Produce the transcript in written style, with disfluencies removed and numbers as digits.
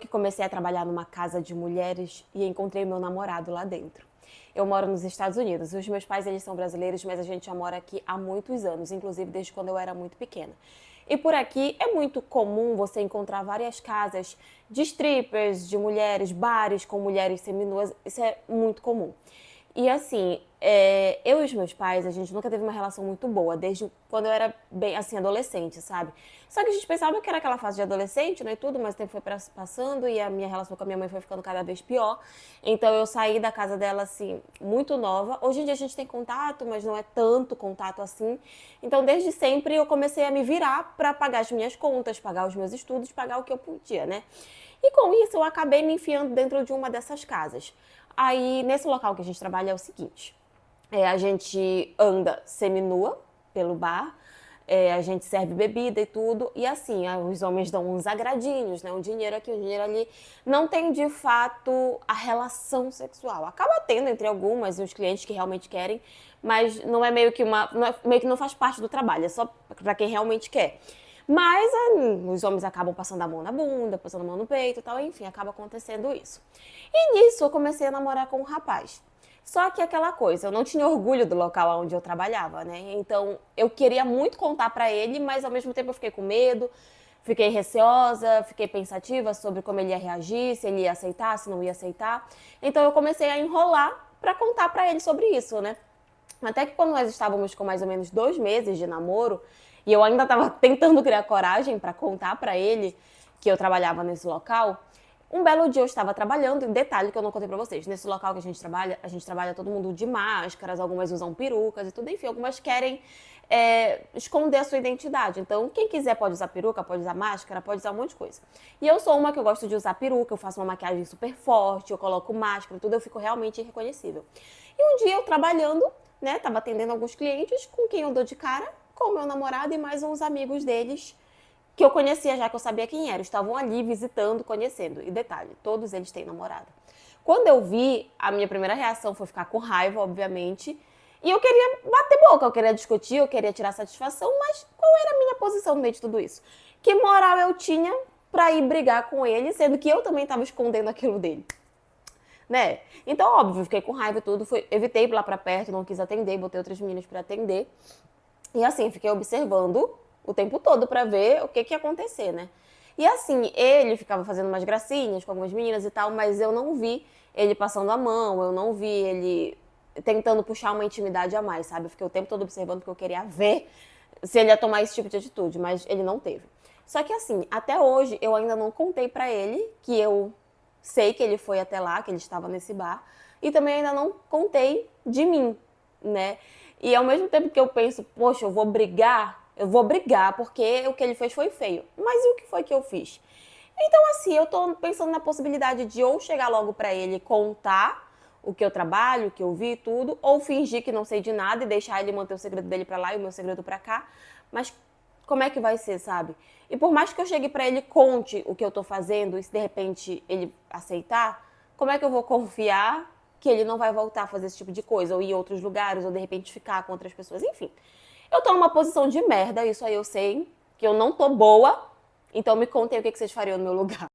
comecei a trabalhar numa casa de mulheres e encontrei meu namorado lá dentro. Eu moro nos Estados Unidos. Os meus pais, eles são brasileiros, mas a gente já mora aqui há muitos anos, inclusive desde quando eu era muito pequena. E por aqui é muito comum você encontrar várias casas de strippers, de mulheres, bares com mulheres seminuas. Isso é muito comum. E assim, eu e os meus pais, a gente nunca teve uma relação muito boa, desde quando eu era bem, assim, adolescente, sabe? Só que a gente pensava que era aquela fase de adolescente, né, e tudo, mas o tempo foi passando e a minha relação com a minha mãe foi ficando cada vez pior. Então eu saí da casa dela, assim, muito nova. Hoje em dia a gente tem contato, mas não é tanto contato assim. Então desde sempre eu comecei a me virar pra pagar as minhas contas, pagar os meus estudos, pagar o que eu podia, né? E com isso eu acabei me enfiando dentro de uma dessas casas. Aí, nesse local que a gente trabalha é o seguinte, a gente anda seminua pelo bar, a gente serve bebida e tudo, e assim, os homens dão uns agradinhos, né? Um dinheiro aqui, um dinheiro ali. Não tem, de fato, a relação sexual. Acaba tendo entre algumas, os clientes que realmente querem, mas não é meio que meio que não faz parte do trabalho, é só para quem realmente quer. Mas os homens acabam passando a mão na bunda, passando a mão no peito e tal, enfim, acaba acontecendo isso. E nisso eu comecei a namorar com um rapaz. Só que aquela coisa, eu não tinha orgulho do local onde eu trabalhava, né? Então eu queria muito contar pra ele, mas ao mesmo tempo eu fiquei com medo, fiquei receosa, fiquei pensativa sobre como ele ia reagir, se ele ia aceitar, se não ia aceitar. Então eu comecei a enrolar pra contar pra ele sobre isso, né? Até que quando nós estávamos com mais ou menos 2 meses de namoro, e eu ainda estava tentando criar coragem para contar para ele que eu trabalhava nesse local, um belo dia eu estava trabalhando, e detalhe que eu não contei para vocês, nesse local que a gente trabalha todo mundo de máscaras, algumas usam perucas e tudo, enfim, algumas querem esconder a sua identidade. Então, quem quiser pode usar peruca, pode usar máscara, pode usar um monte de coisa. E eu sou uma que eu gosto de usar peruca, eu faço uma maquiagem super forte, eu coloco máscara, tudo, eu fico realmente irreconhecível. E um dia eu trabalhando, né, tava atendendo alguns clientes com quem eu dou de cara, com o meu namorado e mais uns amigos deles que eu conhecia já, que eu sabia quem eram. Estavam ali visitando, conhecendo. E detalhe, todos eles têm namorada. Quando eu vi, a minha primeira reação foi ficar com raiva, obviamente. E eu queria bater boca, eu queria discutir, eu queria tirar satisfação, mas qual era a minha posição no meio de tudo isso? Que moral eu tinha pra ir brigar com ele, sendo que eu também estava escondendo aquilo dele? Né? Então, óbvio, fiquei com raiva e tudo, evitei ir lá pra perto, não quis atender, botei outras meninas pra atender. E assim, fiquei observando o tempo todo pra ver o que ia acontecer, né? E assim, ele ficava fazendo umas gracinhas com algumas meninas e tal, mas eu não vi ele passando a mão, eu não vi ele tentando puxar uma intimidade a mais, sabe? Eu fiquei o tempo todo observando porque eu queria ver se ele ia tomar esse tipo de atitude, mas ele não teve. Só que assim, até hoje eu ainda não contei pra ele que eu sei que ele foi até lá, que ele estava nesse bar, e também ainda não contei de mim, né? E ao mesmo tempo que eu penso, poxa, eu vou brigar porque o que ele fez foi feio. Mas e o que foi que eu fiz? Então, assim, eu tô pensando na possibilidade de ou chegar logo pra ele e contar o que eu trabalho, o que eu vi, tudo, ou fingir que não sei de nada e deixar ele manter o segredo dele pra lá e o meu segredo pra cá. Mas como é que vai ser, sabe? E por mais que eu chegue pra ele e conte o que eu tô fazendo e se de repente ele aceitar, como é que eu vou confiar que ele não vai voltar a fazer esse tipo de coisa, ou ir em outros lugares, ou de repente ficar com outras pessoas, enfim. Eu tô numa posição de merda, isso aí eu sei, que eu não tô boa, então me contem o que vocês fariam no meu lugar.